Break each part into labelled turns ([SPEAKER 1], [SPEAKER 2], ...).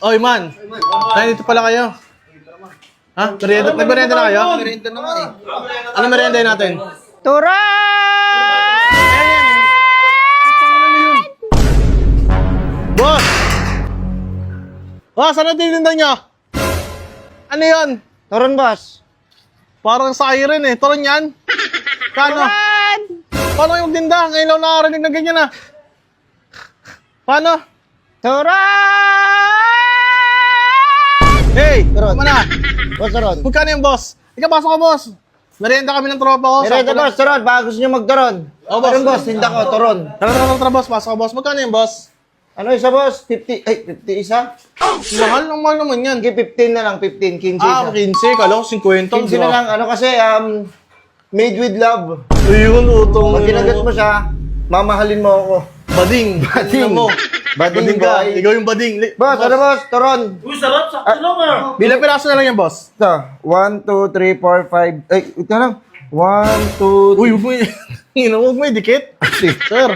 [SPEAKER 1] Oy, man. Nandito pala kayo. Ha? Merienda? Nag-merienda na kayo?
[SPEAKER 2] Merienda naman eh.
[SPEAKER 1] Ano merienda natin?
[SPEAKER 3] Turay!
[SPEAKER 1] Boss! Boss, ano tininda nyo? Ano yun?
[SPEAKER 3] Turon, boss.
[SPEAKER 1] Parang siren eh. Turon yan? Kano? Paano yung tinda? Ngayon lang nakarinig na ganyan ah. Paano?
[SPEAKER 3] Turon!
[SPEAKER 1] Hey!
[SPEAKER 3] Turon.
[SPEAKER 1] Tama na.
[SPEAKER 3] Boss, turon.
[SPEAKER 1] Magkano yung boss? Ika, pasok ka boss. Merienda kami ng tropa ko.
[SPEAKER 3] Merienda,
[SPEAKER 1] Sakto
[SPEAKER 3] boss, turon. Baka gusto nyo magturon.
[SPEAKER 1] Oh, boss.
[SPEAKER 3] Turon, boss. Tinda ko, turon.
[SPEAKER 1] Tara, boss. Pasok ka boss. Magkano yung boss?
[SPEAKER 3] Ano isa, boss? 50, ay, 50 isa?
[SPEAKER 1] Mahal naman yan.
[SPEAKER 3] Sige, 15 na lang, 15, 15 isa.
[SPEAKER 1] 15. Kala ko 50.
[SPEAKER 3] 15 na lang, ano kasi, made with love.
[SPEAKER 1] Ayun, utong.
[SPEAKER 3] Pag kinagat mo siya, mamahalin mo ako.
[SPEAKER 1] Bading.
[SPEAKER 3] Bading.
[SPEAKER 1] Tingnan mo.
[SPEAKER 3] Bading
[SPEAKER 1] ka.
[SPEAKER 3] boy.
[SPEAKER 1] Ikaw yung bading.
[SPEAKER 3] Boss, ano boss? Turon.
[SPEAKER 4] Uy, sarap. Sakto lang ah.
[SPEAKER 1] Bilang piraso na lang yan, boss.
[SPEAKER 3] Ito, 1, 2, 3, 4, 5, ay, ito lang. 1, 2,
[SPEAKER 1] Uy, huwag mo huwag mo idikit. Sir.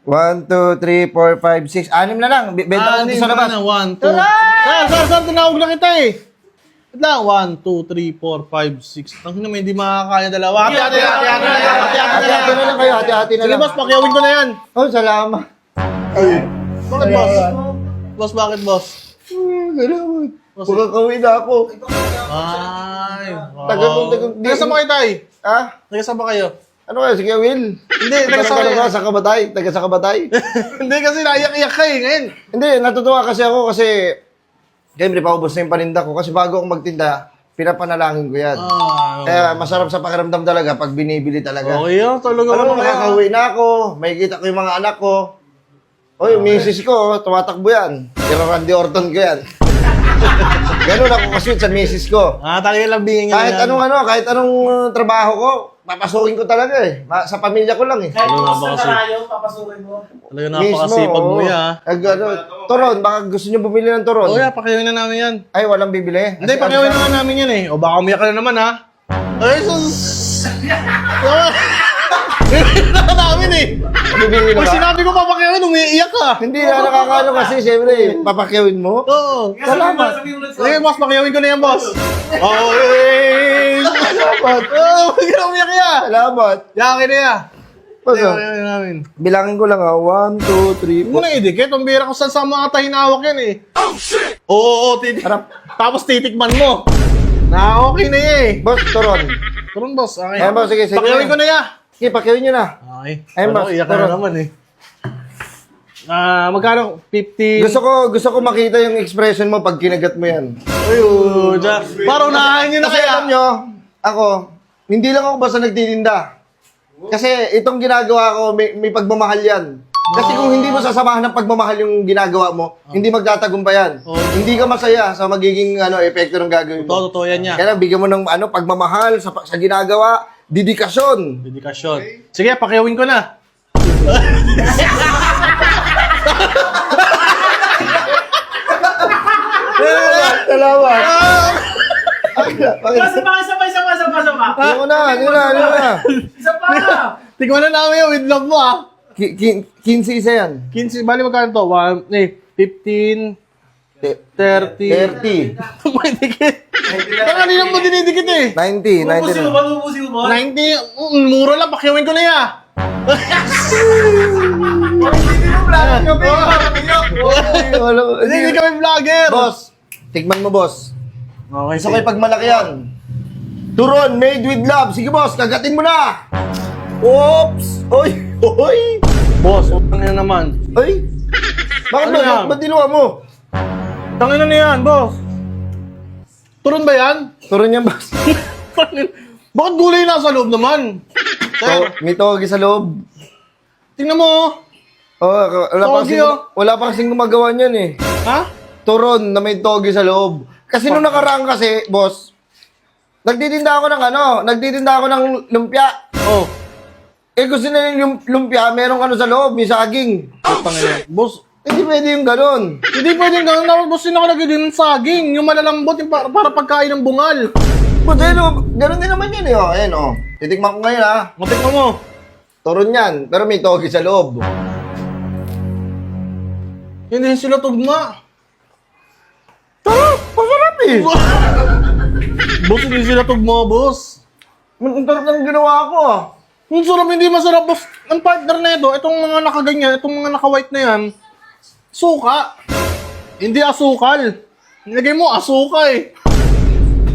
[SPEAKER 3] 1, 2, 3, 4, 5, 6. 6 na lang. Benta ko sa labas.
[SPEAKER 1] 1, 2. Sir, tinawag na kita eh. Wait lang, 1, 2, 3, 4, 5, 6. Ang hina, hindi makakaya dalawa. Hati-hati
[SPEAKER 3] Hati-hati na lang kayo, hati-hati na
[SPEAKER 1] Sige,
[SPEAKER 3] lang.
[SPEAKER 1] boss, pakiawin ko na yan.
[SPEAKER 3] Oh, salamat.
[SPEAKER 1] Bakit, boss? Boss, bakit, boss?
[SPEAKER 3] Salamat. Pagkakawin na ako.
[SPEAKER 1] Ay.
[SPEAKER 3] Taga
[SPEAKER 1] Taga-saan ba kayo, tay?
[SPEAKER 3] Ha?
[SPEAKER 1] Taga-saan ba kayo?
[SPEAKER 3] Ano kaya? Sige, Will.
[SPEAKER 1] Hindi, taga-saan
[SPEAKER 3] Taga
[SPEAKER 1] kayo.
[SPEAKER 3] sa Kabatay. Taga sa Kabatay.
[SPEAKER 1] Hindi, kasi naiyak-iyak ka eh, ngayon.
[SPEAKER 3] Hindi, natutuwa kasi ako kasi siyempre, paubos na yung paninda ko. Kasi bago ako magtinda, pinapanalangin ko yan. Kaya masarap sa pakiramdam talaga pag binibili talaga.
[SPEAKER 1] Okay yun, talaga
[SPEAKER 3] Alam mo,
[SPEAKER 1] naman.
[SPEAKER 3] nakakauwi na ako. May kita ko yung mga anak ko. Oy, yung misis ko, tumatakbo yan. Pero Randy Orton ko yan. Ganun ako kasi sa misis ko.
[SPEAKER 1] Talaga lang bingin
[SPEAKER 3] Kahit kahit anong trabaho ko, papasukin ko talaga eh. Sa pamilya ko lang eh.
[SPEAKER 4] Kahit
[SPEAKER 1] Ano
[SPEAKER 4] bukas
[SPEAKER 1] ba
[SPEAKER 4] na
[SPEAKER 1] kasi?
[SPEAKER 4] tayo, papasukin mo.
[SPEAKER 1] Talaga napakasipag mo
[SPEAKER 3] oo.
[SPEAKER 1] ya.
[SPEAKER 3] Turon, baka gusto nyo bumili ng turon.
[SPEAKER 1] Oh yeah, pakiawin na namin yan.
[SPEAKER 3] Ay, walang bibili.
[SPEAKER 1] Hindi, pakiawin na namin yan eh. O baka umiyak ka na naman ha. Ay, sus! Bibili na namin eh.
[SPEAKER 3] Bibili na
[SPEAKER 1] Pag
[SPEAKER 3] ba?
[SPEAKER 1] sinabi ko papakiawin, umiiyak ka.
[SPEAKER 3] Hindi na nakakano kasi, siyempre, papakyawin mo.
[SPEAKER 1] Oo.
[SPEAKER 3] Salamat.
[SPEAKER 1] Sige, boss, pakiawin ko na yan, boss. Okay.
[SPEAKER 3] Salamat.
[SPEAKER 1] Huwag ka na umiyak ya.
[SPEAKER 3] Salamat.
[SPEAKER 1] Yakin na ya.
[SPEAKER 3] Basta,
[SPEAKER 1] Pakiawin na namin.
[SPEAKER 3] bilangin ko lang 1, 2, 3,
[SPEAKER 1] Huwag mo na idikit. Ang bira ko saan sa mga tahinawak yan eh. Oh, shit! Oo, titik.
[SPEAKER 3] Harap.
[SPEAKER 1] Tapos titikman mo. Na okay na yan eh.
[SPEAKER 3] 4. Boss, turon.
[SPEAKER 1] Turun, boss. Okay.
[SPEAKER 3] Ayan, boss, sige, sige.
[SPEAKER 1] Pakiawin ko na ya.
[SPEAKER 3] Sige, pakyawin nyo na.
[SPEAKER 1] Okay.
[SPEAKER 3] Ayun,
[SPEAKER 1] Ano,
[SPEAKER 3] boss,
[SPEAKER 1] iyak ka na
[SPEAKER 3] turun.
[SPEAKER 1] naman eh. Magkano? 15?
[SPEAKER 3] Gusto ko makita yung expression mo pag kinagat mo yan.
[SPEAKER 1] Ayun. Parang unahin nyo na
[SPEAKER 3] Kasi
[SPEAKER 1] kaya.
[SPEAKER 3] alam nyo, ako, hindi lang ako basta nagtitinda. Kasi itong ginagawa ko, may pagmamahal yan. Kasi kung hindi mo sasamahan ng pagmamahal yung ginagawa mo, hindi magtatagumpay yan. Hindi ka masaya sa magiging epekto ng gagawin mo.
[SPEAKER 1] Totoo yan niya.
[SPEAKER 3] Kaya bigyan mo ng pagmamahal sa ginagawa, dedikasyon.
[SPEAKER 1] Dedikasyon. Sige, pakiawin ko na.
[SPEAKER 3] Salamat.
[SPEAKER 4] Isa pa.
[SPEAKER 3] Ano na.
[SPEAKER 4] Isa pa.
[SPEAKER 1] Tingnan na namin yung with love mo ah.
[SPEAKER 3] 15 isa yan.
[SPEAKER 1] 15, bali magkano to? 15, 30.
[SPEAKER 3] 30.
[SPEAKER 1] May dikit. Ang kanina mo dinidikit eh.
[SPEAKER 3] 90. 90 na.
[SPEAKER 4] Ubusin mo ba?
[SPEAKER 1] 90, mura lang, pakiawin ko na ya. Hindi kami vlogger.
[SPEAKER 3] Boss, tikman mo, boss.
[SPEAKER 1] Okay,
[SPEAKER 3] Gusto ko ipagmalaki yan. Turon, made with love. Sige, boss, kagatin mo na. Oops! Oy! Oy!
[SPEAKER 1] Boss, utang na naman.
[SPEAKER 3] Ay! Bakit
[SPEAKER 1] Ano
[SPEAKER 3] ba?
[SPEAKER 1] yan?
[SPEAKER 3] Ba't dinuwa mo?
[SPEAKER 1] Tangin na yan, boss. Turon ba yan?
[SPEAKER 3] Turon yan, boss.
[SPEAKER 1] Bakit gulay nasa loob naman? Sir,
[SPEAKER 3] May togi sa loob.
[SPEAKER 1] tingnan mo oh.
[SPEAKER 3] Oh,
[SPEAKER 1] Togi,
[SPEAKER 3] wala pa kasing gumagawa niyan eh.
[SPEAKER 1] Ha?
[SPEAKER 3] Turon na may togi sa loob. Kasi nung nakaraan kasi, boss, nagtitinda ako ng lumpia.
[SPEAKER 1] Oh.
[SPEAKER 3] Eh gusto nila yung lumpia, merong sa loob, may saging.
[SPEAKER 1] Utang na. Boss,
[SPEAKER 3] Hindi pwede yung ganun.
[SPEAKER 1] hindi pwedeng ganun. Dapat boss, yun ako nagiging ng saging. Yung malalambot, yung para pagkain ng bungal.
[SPEAKER 3] But ganun din naman yun eh. Oh. Ayan oh. Titikman ko ngayon ha.
[SPEAKER 1] Matikman mo.
[SPEAKER 3] Turon yan, pero may togi sa loob.
[SPEAKER 1] Hindi sila tugma.
[SPEAKER 3] sarap eh.
[SPEAKER 1] Boss, hindi sila tugmo, boss.
[SPEAKER 3] Ang sarap ng ginawa ko ah.
[SPEAKER 1] Ang sarap, hindi masarap, boss. Ang partner na ito, itong mga nakaganyan, itong mga naka-white na yan, suka. Hindi asukal. Nilagay mo, asuka eh.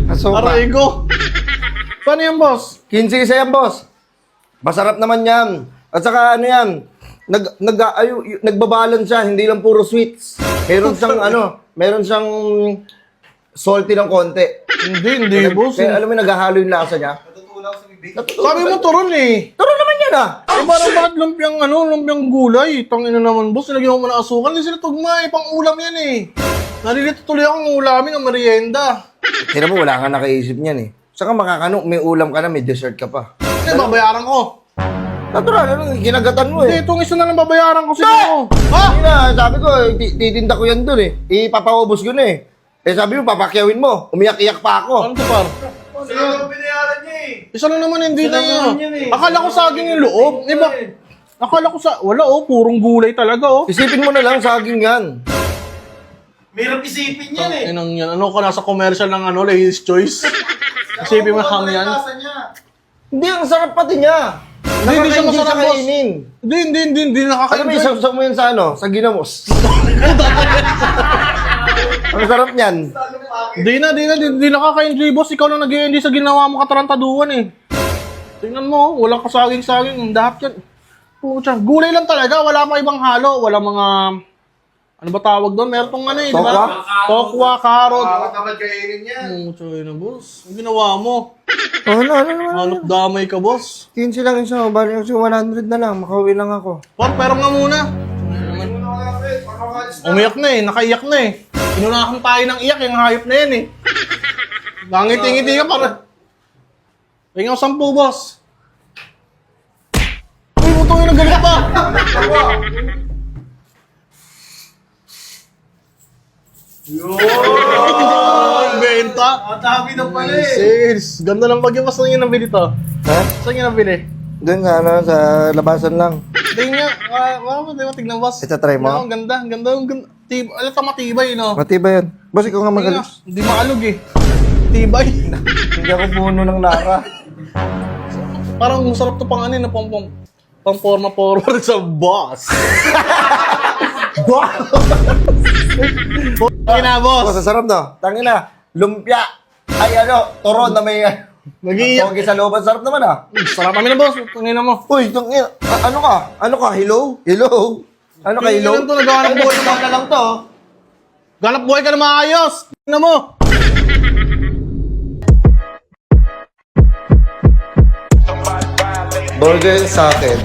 [SPEAKER 3] Asuka.
[SPEAKER 1] Aray ko. Paano yan, boss?
[SPEAKER 3] 15 isa yan, boss. Masarap naman yan. At saka ano yan, nagbabalance siya, hindi lang puro sweets. Meron siyang meron siyang salty ng konti.
[SPEAKER 1] Hindi, boss.
[SPEAKER 3] Kaya alam mo, naghahalo yung lasa niya.
[SPEAKER 4] Natutulang sa bibig.
[SPEAKER 1] Sabi mo turon eh.
[SPEAKER 3] Turo naman yan ah.
[SPEAKER 1] Eh, parang bakit lumpiang gulay? Tangina naman, boss. Nilagyan mo na asukal. Hindi sila tugma eh. Pang ulam yan eh. Nalilito tuloy akong ulamin ng merienda.
[SPEAKER 3] Kaya mo, wala ka nakaisip niyan eh. Saka may ulam ka na, may dessert ka pa.
[SPEAKER 1] Hindi, babayaran ko.
[SPEAKER 3] Natural, ginagatan mo
[SPEAKER 1] Hindi,
[SPEAKER 3] eh.
[SPEAKER 1] itong isa na lang babayaran ko siguro. Ha?
[SPEAKER 3] Hindi na, sabi ko, titinda ko yan dun eh. Ipapaubos ko na eh. Eh sabi mo, papakyawin mo. Umiyak-iyak pa ako.
[SPEAKER 1] Ano to, par?
[SPEAKER 4] Sino ang binayaran niya eh?
[SPEAKER 1] Isa lang naman, hindi
[SPEAKER 4] Isa
[SPEAKER 1] na
[SPEAKER 4] lang
[SPEAKER 1] yun.
[SPEAKER 4] naman yun eh.
[SPEAKER 1] Akala ko saging yung loob. Diba? Akala ko wala oh, purong gulay talaga oh.
[SPEAKER 3] Isipin mo na lang, saging yan.
[SPEAKER 4] Mahirap isipin yan eh.
[SPEAKER 1] Inang yan. Ano ka nasa commercial ng Ladies Choice? Isipin mo hang yan.
[SPEAKER 4] Lasa niya.
[SPEAKER 3] Hindi, ang sarap pati niya.
[SPEAKER 1] Hindi siya
[SPEAKER 3] Nakakaingit
[SPEAKER 1] masarap,
[SPEAKER 3] sa
[SPEAKER 1] boss.
[SPEAKER 3] kainin.
[SPEAKER 1] Hindi
[SPEAKER 3] Alam mo,
[SPEAKER 1] nakakain.
[SPEAKER 3] isasok mo yan sa sa ginamos. Ang sarap niyan.
[SPEAKER 1] Di nakaka-enjoy, boss. Ikaw lang nag-i-enjoy sa ginawa mo katarantaduhan eh. Tingnan mo, walang kasaging-saging. Dapat yan. Pucha, gulay lang talaga. Wala pa ibang halo. Wala mga... Ano ba tawag doon? Meron tong ano eh, di
[SPEAKER 3] Tokwa?
[SPEAKER 1] ba? Tokwa, karot.
[SPEAKER 4] Makatamad kainin yan.
[SPEAKER 1] Pucha, yun na, boss. Ang ginawa mo.
[SPEAKER 3] Ano?
[SPEAKER 1] Hanap damay ka, boss.
[SPEAKER 3] 15 lang isa. Bali kasi 100 na lang. Makauwi lang ako.
[SPEAKER 1] Par, pero nga muna. Umiyak na eh, nakaiyak na eh. Inunahan tayo ng iyak, yung hayop na yan eh. Nangiti-ngiti ka para. Tingnan ko 10, boss. Uy, muto yung nagalit pa. Yun! Benta.
[SPEAKER 4] Ang dami na pala eh.
[SPEAKER 1] Sis, ganda ng bagyo. Mas saan yung nabili to?
[SPEAKER 3] Ha?
[SPEAKER 1] Saan yung nabili?
[SPEAKER 3] Doon sa sa labasan lang.
[SPEAKER 1] Tingnan nga. Tignan, boss.
[SPEAKER 3] Ito, try mo?
[SPEAKER 1] Ang ganda. Ang ganda. Alam ka matibay, no?
[SPEAKER 3] Matibay yan. Boss, ikaw nga magaling.
[SPEAKER 1] Hindi maalog eh. Tibay.
[SPEAKER 3] Hindi ako puno ng naka.
[SPEAKER 1] Parang masarap to pang ano na pang forma forward sa boss. Kina
[SPEAKER 3] Boss,
[SPEAKER 1] boss.
[SPEAKER 3] ang sarap no? Tangina, lumpia. Ay turon na may
[SPEAKER 1] Nag-iiyak.
[SPEAKER 3] togi sa loob. Ang sarap naman ah.
[SPEAKER 1] Sarap kami na boss. Tangina mo.
[SPEAKER 3] Uy, tangina. Ano ka? Ano ka? Hello? Hello? Ano ka? Hello?
[SPEAKER 1] Tingnan to, naghahanap buhay
[SPEAKER 3] Ay, na lang to.
[SPEAKER 1] Ganap buhay ka na maayos. Tingnan mo.
[SPEAKER 3] Burger sa akin.